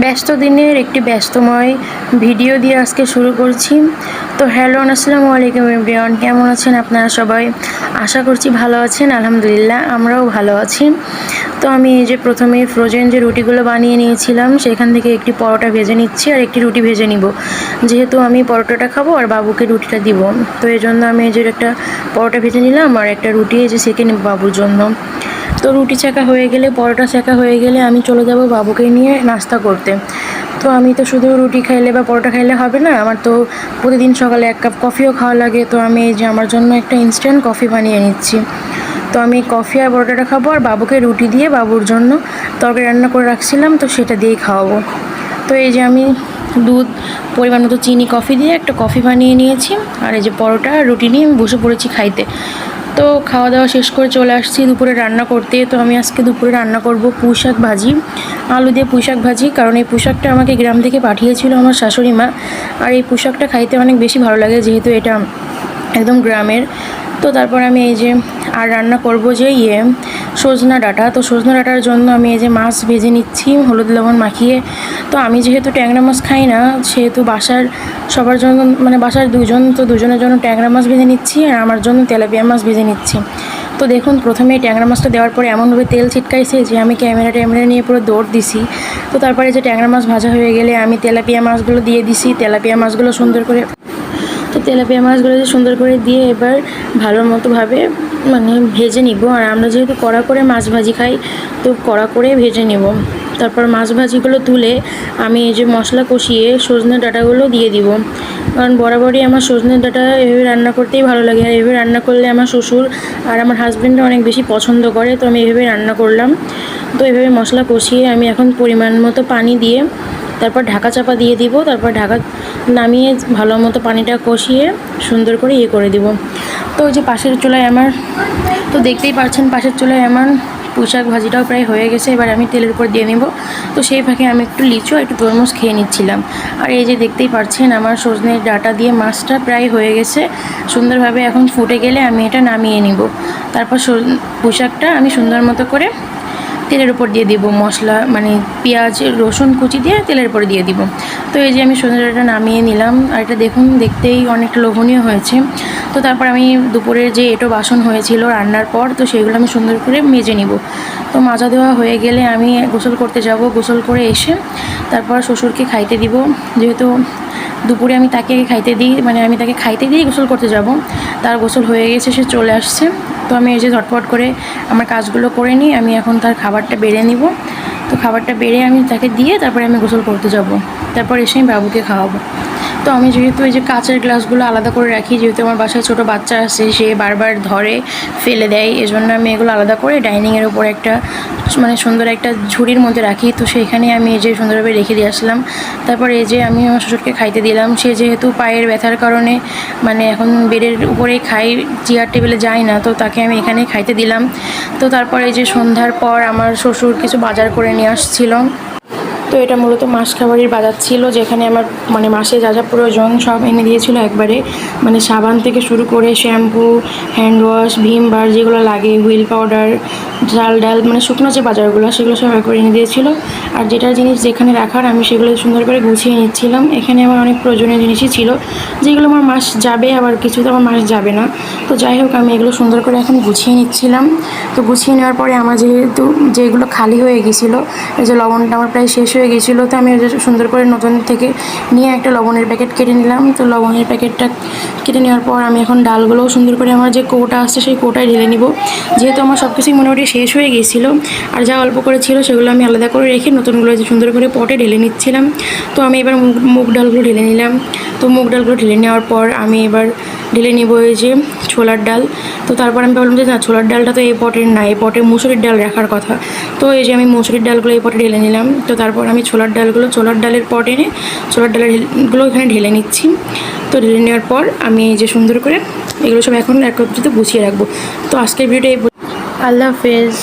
ব্যস্ত দিনের একটি ব্যস্তময় ভিডিও দিয়ে আজকে শুরু করছি। তো হ্যালো, আসসালামু আলাইকুম এভরিওয়ান, কেমন আছেন আপনারা সবাই? আশা করছি ভালো আছেন। আলহামদুলিল্লাহ, আমরাও ভালো আছি। তো আমি এই যে প্রথমে ফ্রোজেন যে রুটিগুলো বানিয়ে নিয়েছিলাম সেখান থেকে একটি পরোটা ভেজে নিচ্ছি আর একটি রুটি ভেজে নিব, যেহেতু আমি পরোটাটা খাবো আর বাবুকে রুটিটা দিব। তো এই জন্য আমি এই যে একটা পরোটা ভেজে নিলাম আর একটা রুটি এই যে সেঁকে নেব বাবুর জন্য। তো রুটি ছাকা হয়ে গেলে, পরোটা ছাকা হয়ে গেলে আমি চলে যাব বাবুকে নিয়ে নাস্তা করতে। তো আমি তো শুধু রুটি খাইলে বা পরোটা খাইলে হবে না, আমার তো প্রতিদিন সকালে 1 কাপ কফিও খাওয়া লাগে। তো আমি এই যে আমার জন্য একটা ইনস্ট্যান্ট কফি বানিয়ে নিচ্ছি। তো আমি কফি আর পরোটাটা খাবো আর বাবুকে রুটি দিয়ে বাবুর জন্য তরকারি রান্না করে রাখছিলাম, তো সেটা দিয়েই খাওয়াবো। তো এই যে আমি দুধ, পরিমাণ মতো চিনি, কফি দিয়ে একটা কফি বানিয়ে নিয়েছি আর এই যে পরোটা আর রুটি নিয়ে আমি বসে পড়েছি খাইতে। তো খাওয়া দাওয়া শেষ করে চলে আসছি দুপুরে রান্না করতে। তো আমি আজকে দুপুরে রান্না করব পুঁই শাক ভাজি, আলু দিয়ে পুঁই শাক ভাজি। কারণ এই পুঁই শাকটা আমাকে গ্রাম থেকে পাঠিয়েছিল আমার শাশুড়ি মা। আর এই পুঁই শাকটা খাইতে অনেক বেশি ভালো লাগে, যেহেতু এটা একদম গ্রামের। তো তারপর আমি এই যে আর রান্না করব যে সজনা ডাঁটা। তো সজনা ডাঁটার জন্য আমি এই যে মাছ ভেজে নিচ্ছি হলুদ লবণ মাখিয়ে। তো আমি যেহেতু ট্যাংরা মাছ খাই না, সেহেতু বাসার সবার জন্য, মানে বাসার দুজন, তো দুজনের জন্য ট্যাংরা মাছ ভেজে নিচ্ছি আর আমার জন্য তেলাপিয়া মাছ ভেজে নিচ্ছি। তো দেখুন, প্রথমেই ট্যাংরা মাছটা দেওয়ার পরে এমনভাবে তেল ছিটকাইছে যে আমি ক্যামেরা নিয়ে পুরো দৌড় দিছি। তো তারপরে যে ট্যাংরা মাছ ভাজা হয়ে গেলে আমি তেলাপিয়া মাছগুলো দিয়ে দিছি। তেলাপিয়া মাছগুলো সুন্দর করে সুন্দর করে দিয়ে এবার ভালো মতোভাবে মানে ভেজে নিব। আর আমরা যেহেতু কড়া করে মাছ ভাজি খাই, তো কড়া করে ভেজে নেব। তারপর মাছ ভাজিগুলো তুলে আমি এই যে মশলা কষিয়ে সজনে ডাঁটাগুলো দিয়ে দিব। কারণ বরাবরই আমার সজনে ডাঁটা এভাবে রান্না করতেই ভালো লাগে, আর এভাবে রান্না করলে আমার শ্বশুর আর আমার হাজব্যান্ডও অনেক বেশি পছন্দ করে। তো আমি এভাবে রান্না করলাম। তো এভাবে মশলা কষিয়ে আমি এখন পরিমাণ মতো পানি দিয়ে তারপর ঢাকা চাপা দিয়ে দিব। তারপর ঢাকা নামিয়ে ভালো মতো পানিটা কষিয়ে সুন্দর করে করে দিব। তো ওই যে পাশের চুলায় আমার, তো দেখতেই পাচ্ছেন পাশের চুলায় আমার পুঁই শাক ভাজিটাও প্রায় হয়ে গেছে। এবার আমি তেলের উপর দিয়ে নেব। তো সেই ফাঁকে আমি একটু লিচু আর একটু তরমুজ খেয়ে নিচ্ছিলাম। আর এই যে দেখতেই পাচ্ছেন আমার সজনের ডাঁটা দিয়ে মাছটা প্রায় হয়ে গেছে সুন্দরভাবে। এখন ফুটে গেলে আমি এটা নামিয়ে নিব। তারপর পুঁই শাকটা আমি সুন্দর মতো করে তেলের উপর দিয়ে দিব, মশলা মানে পেঁয়াজ রসুন কুচি দিয়ে তেলের উপর দিয়ে দিব। তো এই যে আমি সজনে ডাঁটা নামিয়ে নিলাম। আর এটা দেখুন, দেখতেই অনেকটা লোভনীয় হয়েছে। তো তারপর আমি দুপুরের যে এঁটো বাসন হয়েছিল রান্নার পর, তো সেগুলো আমি সুন্দর করে মেজে নিব। তো মাজা দেওয়া হয়ে গেলে আমি গোসল করতে যাব। গোসল করে এসে তারপর শ্বশুরকে খাইতে দিব, যেহেতু দুপুরে আমি তাকে খাইতে দিই, মানে আমি তাকে খাইতে দিয়েই গোসল করতে যাব। তার গোসল হয়ে গেছে, সে চলে আসছে। তো আমি এই যে ঝটপট করে আমার কাজগুলো করে নিই, আমি এখন তার খাবারটা বেড়ে নিব। তো খাবারটা বেড়ে আমি তাকে দিয়ে তারপরে আমি গোসল করতে যাব। তারপর এসে আমি বাবুকে খাওয়াবো। তো আমি যেহেতু এই যে কাঁচের গ্লাসগুলো আলাদা করে রাখি, যেহেতু আমার বাসায় ছোটো বাচ্চা আছে, সে বারবার ধরে ফেলে দেয়, এজন্য আমি এগুলো আলাদা করে ডাইনিংয়ের ওপর একটা মানে সুন্দর একটা ঝুড়ির মধ্যে রাখি। তো সেইখানে আমি এই যে সুন্দরভাবে রেখে দিয়ে আসলাম। তারপর এই যে আমি আমার শ্বশুরকে খাইতে দিলাম। সে যেহেতু পায়ের ব্যথার কারণে মানে এখন বেডের উপরেই খাই, চেয়ার টেবিলে যায় না, তো তাকে আমি এখানেই খাইতে দিলাম। তো তারপর এই যে সন্ধ্যার পর আমার শ্বশুর কিছু বাজার করে নিয়ে আসছিল। তো এটা মূলত মাস খাবারের বাজার ছিল, যেখানে আমার মানে মাসে যা যা প্রয়োজন সব এনে দিয়েছিল একবারে। মানে সাবান থেকে শুরু করে শ্যাম্পু, হ্যান্ড ওয়াশ, ভিম বার যেগুলো লাগে, হুইল পাউডার, ডাল মানে শুকনো যে বাজারগুলো সেগুলো সব করে এনে দিয়েছিল। আর যেটার জিনিস যেখানে রাখার আমি সেগুলো সুন্দর করে গুছিয়ে নিচ্ছিলাম। এখানে আমার অনেক প্রয়োজনীয় জিনিসই ছিল, যেগুলো আমার মাস যাবে, আবার কিছু তো আমার মাস যাবে না। তো যাই হোক, আমি এগুলো সুন্দর করে এখন গুছিয়ে নিচ্ছিলাম। তো গুছিয়ে নেওয়ার পরে আমার যেহেতু যেগুলো খালি হয়ে গেছিলো, এই যে লবণটা আমার প্রায় শেষ হয়ে গেছিলো, তো আমি সুন্দর করে নতুন থেকে নিয়ে একটা লবণের প্যাকেট কেটে নিলাম। তো লবণের প্যাকেটটা কেটে নেওয়ার পর আমি এখন ডালগুলোও সুন্দর করে আমার যে কৌটা আসছে সেই কৌটায় ঢেলে নিব। যেহেতু আমার সব কিছুই মোটামুটি শেষ হয়ে গিয়েছিলো, আর যা অল্প করে ছিল সেগুলো আমি আলাদা করে রেখে নতুনগুলো যে সুন্দর করে পটে ঢেলে নিচ্ছিলাম। তো আমি এবার মুগ ডালগুলো ঢেলে নিলাম। তো মুগ ডালগুলো ঢেলে নেওয়ার পর আমি এবার ঢেলে নিব এই যে ছোলার ডাল। তো তারপর আমি ভাবলাম যে না, ছোলার ডালটা তো এই পটের না, এই পটে মুসুরির ডাল রাখার কথা। তো এই যে আমি মুসুরির ডালগুলো এই পটে ঢেলে নিলাম। তো তারপর আমি ছোলার ডালের পট এনে ছোলার ডালগুলো এখানে ঢেলে নিচ্ছি। তো ঢেলে নেওয়ার পর আমি এই যে সুন্দর করে এগুলো সব এখন একত্রিত গুছিয়ে রাখবো। তো আজকের ভিডিওটা এই, আল্লাহ হাফেজ।